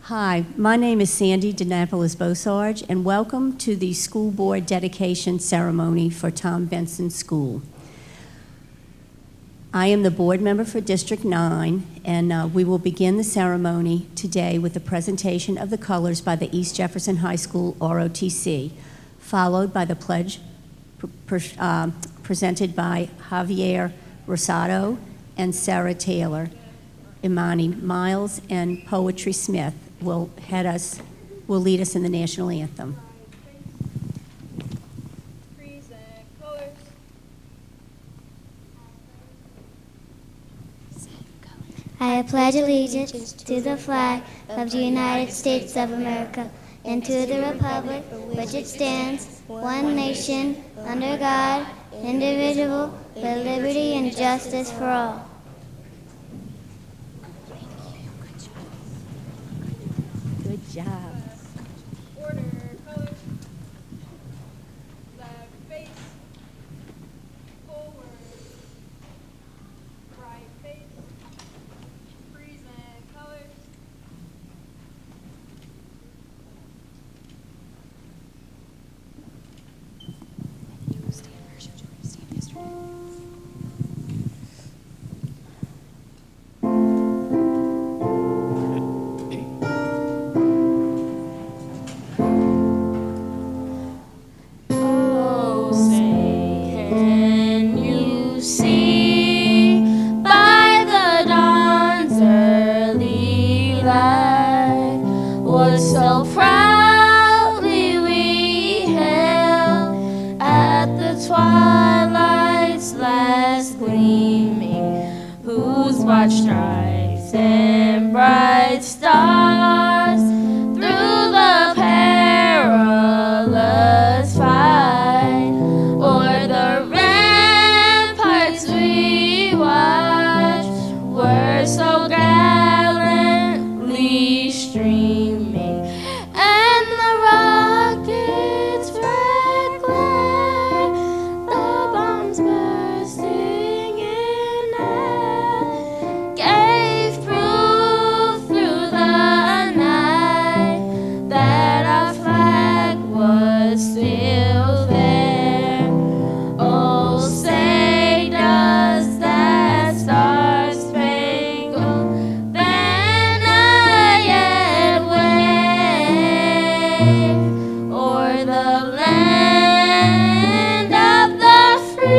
Hi, my name is Sandy DeNapolis-Bosarge, and welcome to the School Board Dedication Ceremony for Tom Benson School. I am the board member for District 9, and we will begin the ceremony today with the presentation of the colors by the East Jefferson High School ROTC, followed by the pledge presented by Javier Rosado and Sarah Taylor. Imani Miles and Poetry Smith will lead us in the national anthem. I pledge allegiance to the flag of the United States of America and to the republic for which it stands, one nation, under God, indivisible, with liberty and justice for all. Good job. Order, colors, flag face, forward, right face, freeze and colors. Stripes and bright stars through the perilous fight, o'er the ramparts we watched were so gallantly streaming, and the rockets' red glare, the bombs bursting in air, gave proof through the night that our flag was still there. Oh, say does that star-spangled banner yet wave o'er the land of the free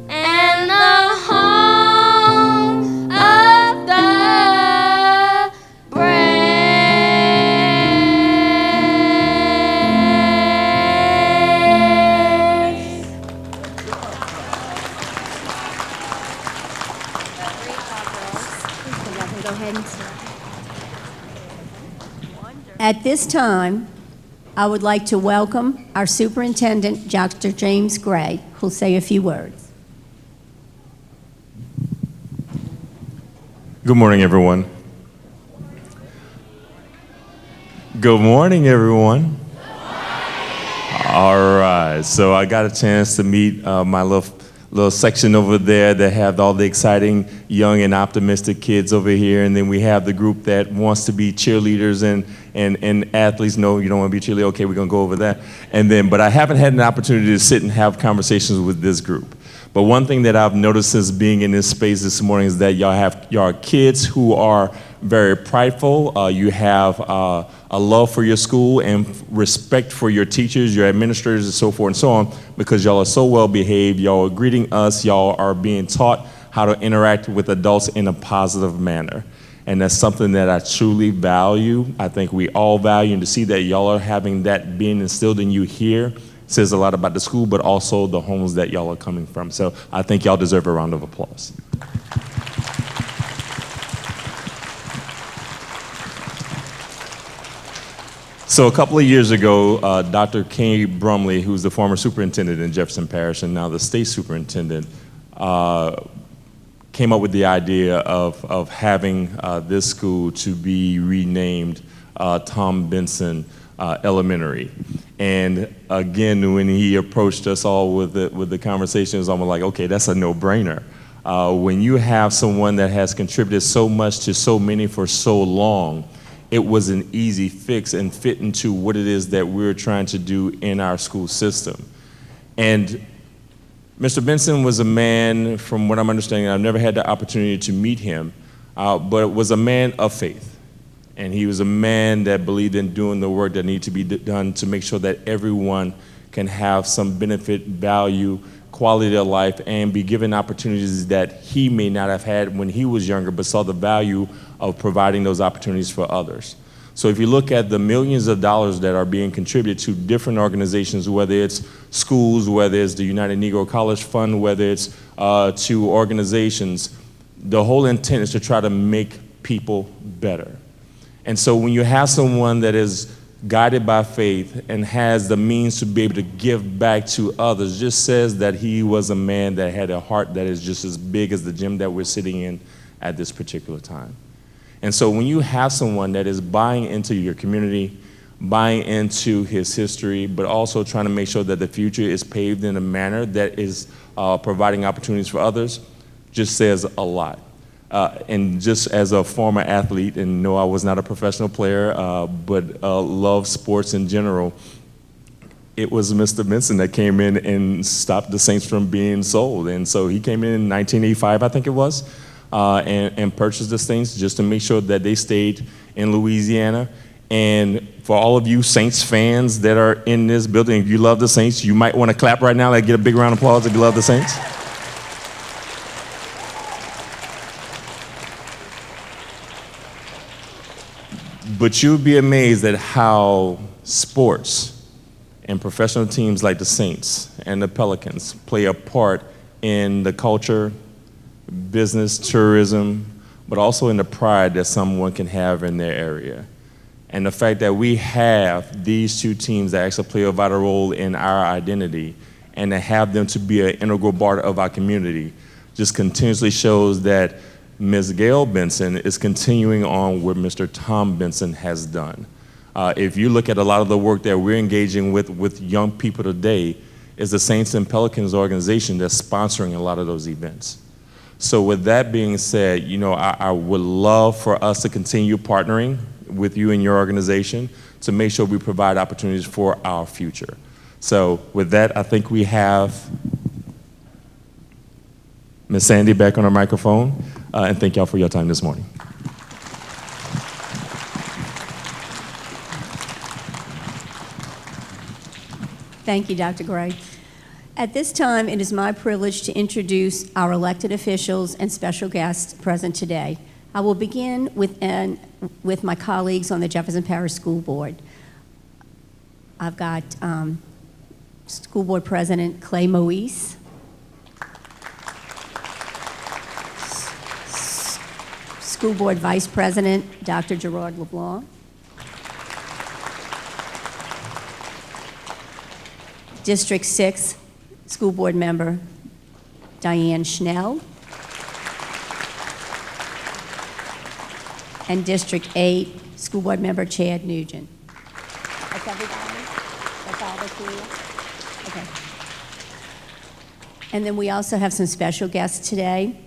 and the home of the brave. Go ahead and start. At this time, I would like to welcome our Superintendent, Dr. James Gray, who'll say a few words. Good morning, everyone. Good morning, everyone. All right, so I got a chance to meet my little section over there that have all the exciting young and optimistic kids over here, and then we have the group that wants to be cheerleaders and athletes. No, you don't want to be a cheerleader. Okay, we're gonna go over that. And then, but I haven't had an opportunity to sit and have conversations with this group. But one thing that I've noticed since being in this space this morning is that y'all are kids who are very prideful. You have a love for your school and respect for your teachers, your administrators, and so forth and so on, because y'all are so well behaved. Y'all are greeting us. Y'all are being taught how to interact with adults in a positive manner. And that's something that I truly value. I think we all value, and to see that y'all are having that being instilled in you here says a lot about the school, but also the homes that y'all are coming from. So I think y'all deserve a round of applause. So a couple of years ago, Dr. Kay Brumley, who's the former superintendent in Jefferson Parish and now the state superintendent, came up with the idea of having this school to be renamed Tom Benson Elementary. And again, when he approached us all with the conversation, it was almost like, okay, that's a no-brainer. When you have someone that has contributed so much to so many for so long, it was an easy fix and fit into what it is that we're trying to do in our school system. And Mr. Benson was a man, from what I'm understanding, I've never had the opportunity to meet him, but was a man of faith. And he was a man that believed in doing the work that needed to be done to make sure that everyone can have some benefit, value, quality of life, and be given opportunities that he may not have had when he was younger, but saw the value of providing those opportunities for others. So if you look at the millions of dollars that are being contributed to different organizations, whether it's schools, whether it's the United Negro College Fund, whether it's to organizations, the whole intent is to try to make people better. And so when you have someone that is guided by faith and has the means to be able to give back to others, just says that he was a man that had a heart that is just as big as the gym that we're sitting in at this particular time. And so when you have someone that is buying into your community, buying into his history, but also trying to make sure that the future is paved in a manner that is providing opportunities for others, just says a lot. And just as a former athlete, and no, I was not a professional player, but love sports in general, it was Mr. Benson that came in and stopped the Saints from being sold. And so he came in 1985, I think it was, and purchased the Saints just to make sure that they stayed in Louisiana. And for all of you Saints fans that are in this building, if you love the Saints, you might want to clap right now. Like, get a big round of applause if you love the Saints. But you'll be amazed at how sports and professional teams like the Saints and the Pelicans play a part in the culture, business, tourism, but also in the pride that someone can have in their area. And the fact that we have these two teams that actually play a vital role in our identity, and to have them to be an integral part of our community just continuously shows that Ms. Gail Benson is continuing on what Mr. Tom Benson has done. If you look at a lot of the work that we're engaging with young people today, is the Saints and Pelicans organization that's sponsoring a lot of those events. So with that being said, you know, I would love for us to continue partnering with you and your organization to make sure we provide opportunities for our future. So with that, I think we have Ms. Sandy back on our microphone, and thank y'all for your time this morning. Thank you, Dr. Gray. At this time, it is my privilege to introduce our elected officials and special guests present today. I will begin with my colleagues on the Jefferson Parish School Board. I've got School Board President Clay Moise, School Board Vice President Dr. Gerard LeBlanc, District 6 School Board Member Diane Schnell, and District 8 School Board Member Chad Nugent. That's everybody? That's all that's here? Okay. And then we also have some special guests today.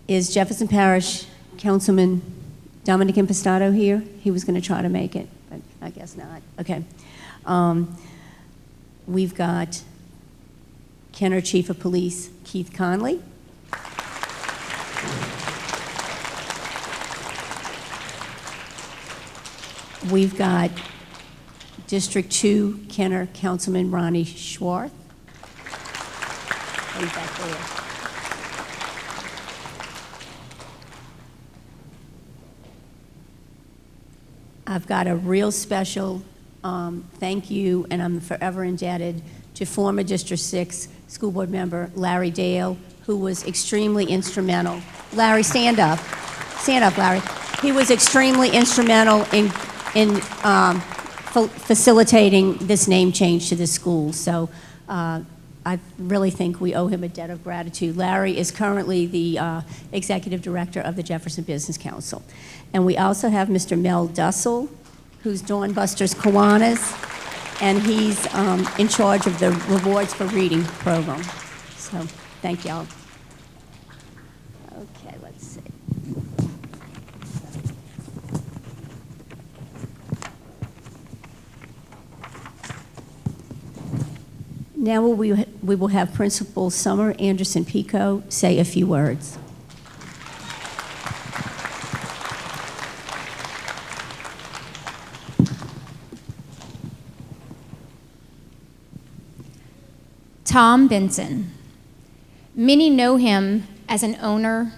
Is Jefferson Parish Councilman Dominic Impastato here? He was going to try to make it, but I guess not. Okay. We've got Kenner Chief of Police Keith Conley. We've got District 2 Kenner Councilman Ronnie Schwartz. He's back there. I've got a real special thank you, and I'm forever indebted to former District 6 School Board Member Larry Dale, who was extremely instrumental. Larry, stand up. Stand up, Larry. He was extremely instrumental in facilitating this name change to the school. So I really think we owe him a debt of gratitude. Larry is currently the Executive Director of the Jefferson Business Council. And we also have Mr. Mel Dussel, who's Dawn Busters Kiwanis, and he's in charge of the Rewards for Reading program. So, thank y'all. Okay, let's see. Now we will have Principal Summer Anderson Pico say a few words. Tom Benson. Many know him as an owner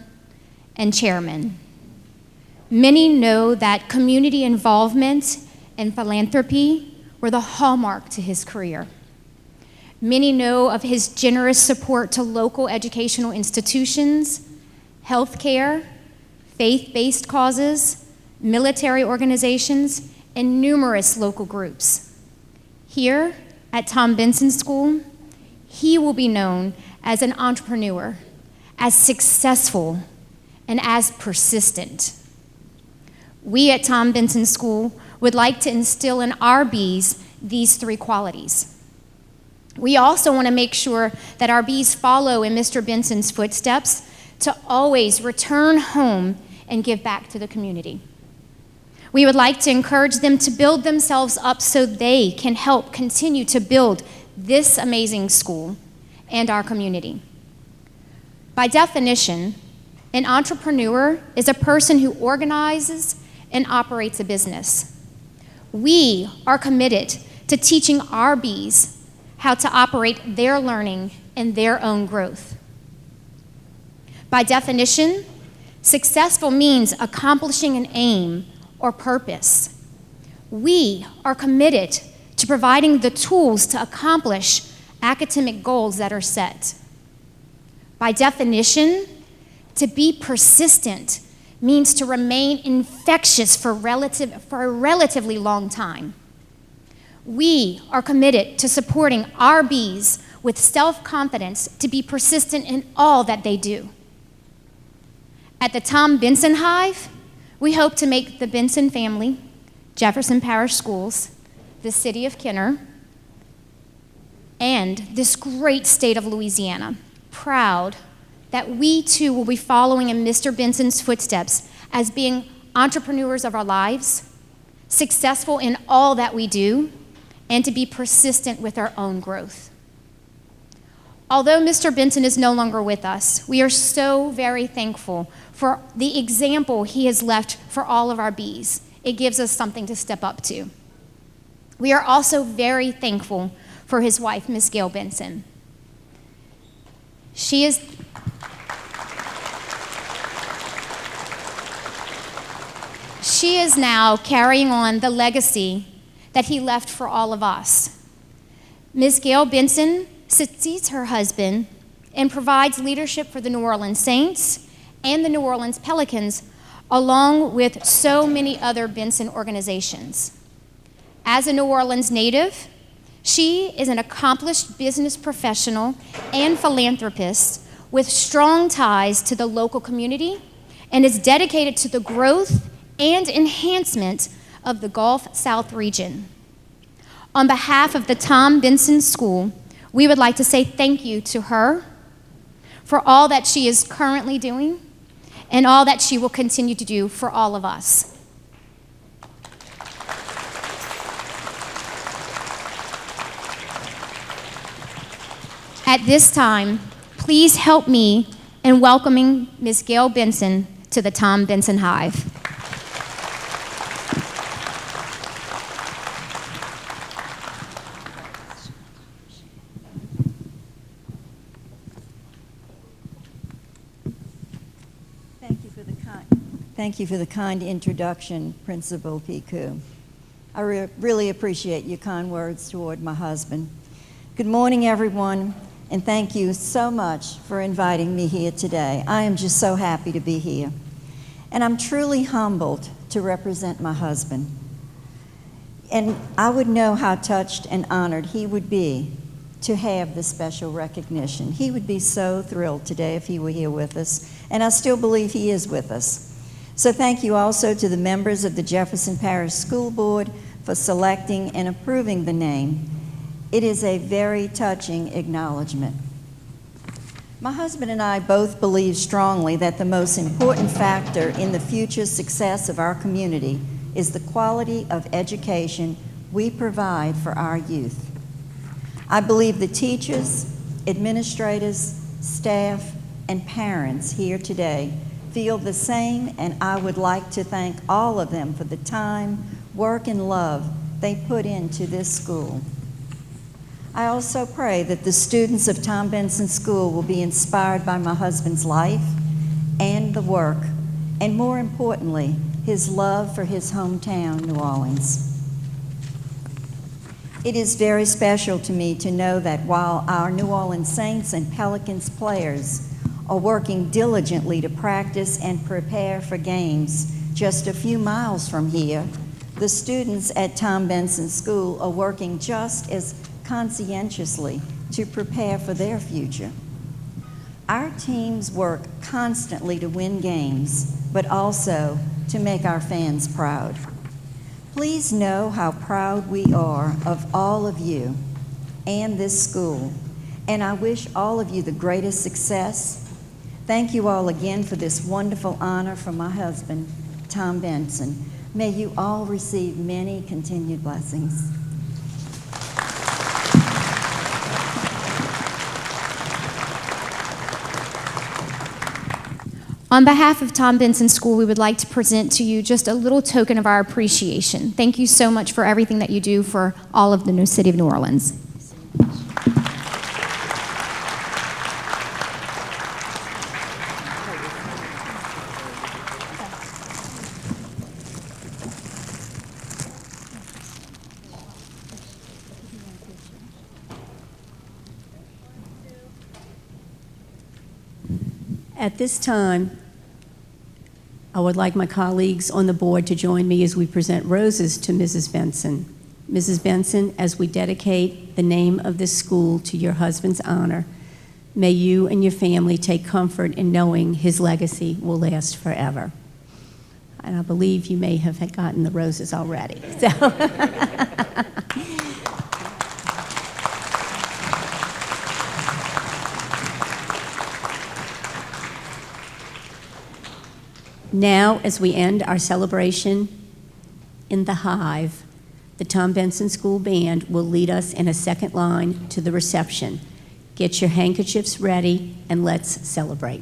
and chairman. Many know that community involvement and philanthropy were the hallmark to his career. Many know of his generous support to local educational institutions, healthcare, faith-based causes, military organizations, and numerous local groups. Here at Tom Benson School, he will be known as an entrepreneur, as successful, and as persistent. We at Tom Benson School would like to instill in our bees these three qualities. We also want to make sure that our bees follow in Mr. Benson's footsteps to always return home and give back to the community. We would like to encourage them to build themselves up so they can help continue to build this amazing school and our community. By definition, an entrepreneur is a person who organizes and operates a business. We are committed to teaching our bees how to operate their learning and their own growth. By definition, successful means accomplishing an aim or purpose. We are committed to providing the tools to accomplish academic goals that are set. By definition, to be persistent means to remain infectious for a relatively long time. We are committed to supporting our bees with self-confidence to be persistent in all that they do. At the Tom Benson Hive, we hope to make the Benson family, Jefferson Parish Schools, the city of Kenner, and this great state of Louisiana proud that we too will be following in Mr. Benson's footsteps as being entrepreneurs of our lives, successful in all that we do, and to be persistent with our own growth. Although Mr. Benson is no longer with us, we are so very thankful for the example he has left for all of our bees. It gives us something to step up to. We are also very thankful for his wife, Miss Gail Benson. She is now carrying on the legacy that he left for all of us. Ms. Gail Benson succeeds her husband and provides leadership for the New Orleans Saints and the New Orleans Pelicans, along with so many other Benson organizations. As a New Orleans native, she is an accomplished business professional and philanthropist with strong ties to the local community and is dedicated to the growth and enhancement of the Gulf South region. On behalf of the Tom Benson School, we would like to say thank you to her for all that she is currently doing and all that she will continue to do for all of us. At this time, please help me in welcoming Ms. Gail Benson to the Tom Benson Hive. Thank you for the kind introduction, Principal Piku. I really appreciate your kind words toward my husband. Good morning, everyone, and thank you so much for inviting me here today. I am just so happy to be here. And I'm truly humbled to represent my husband. And I would know how touched and honored he would be to have this special recognition. He would be so thrilled today if he were here with us, and I still believe he is with us. So thank you also to the members of the Jefferson Parish School Board for selecting and approving the name. It is a very touching acknowledgement. My husband and I both believe strongly that the most important factor in the future success of our community is the quality of education we provide for our youth. I believe the teachers, administrators, staff, and parents here today feel the same, and I would like to thank all of them for the time, work, and love they put into this school. I also pray that the students of Tom Benson School will be inspired by my husband's life and the work, and more importantly, his love for his hometown, New Orleans. It is very special to me to know that while our New Orleans Saints and Pelicans players are working diligently to practice and prepare for games just a few miles from here, the students at Tom Benson School are working just as conscientiously to prepare for their future. Our teams work constantly to win games, but also to make our fans proud. Please know how proud we are of all of you and this school, and I wish all of you the greatest success. Thank you all again for this wonderful honor from my husband, Tom Benson. May you all receive many continued blessings. On behalf of Tom Benson School, we would like to present to you just a little token of our appreciation. Thank you so much for everything that you do for all of the new city of New Orleans. At this time, I would like my colleagues on the board to join me as we present roses to Mrs. Benson. Mrs. Benson, as we dedicate the name of this school to your husband's honor, may you and your family take comfort in knowing his legacy will last forever. And I believe you may have gotten the roses already. Now, as we end our celebration in the Hive, the Tom Benson School Band will lead us in a second line to the reception. Get your handkerchiefs ready and let's celebrate.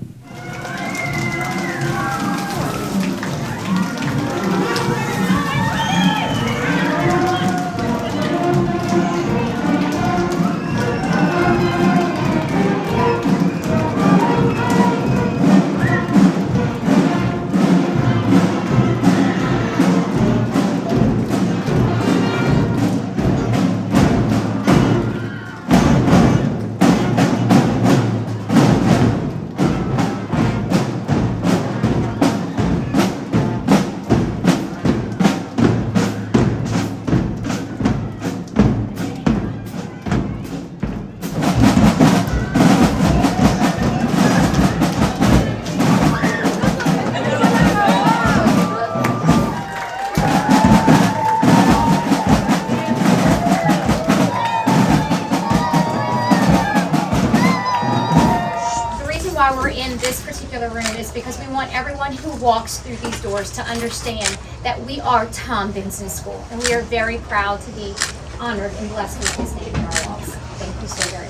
Because we want everyone who walks through these doors to understand that we are Tom Benson School, and we are very proud to be honored and blessed with his name in our walls. Thank you so very much.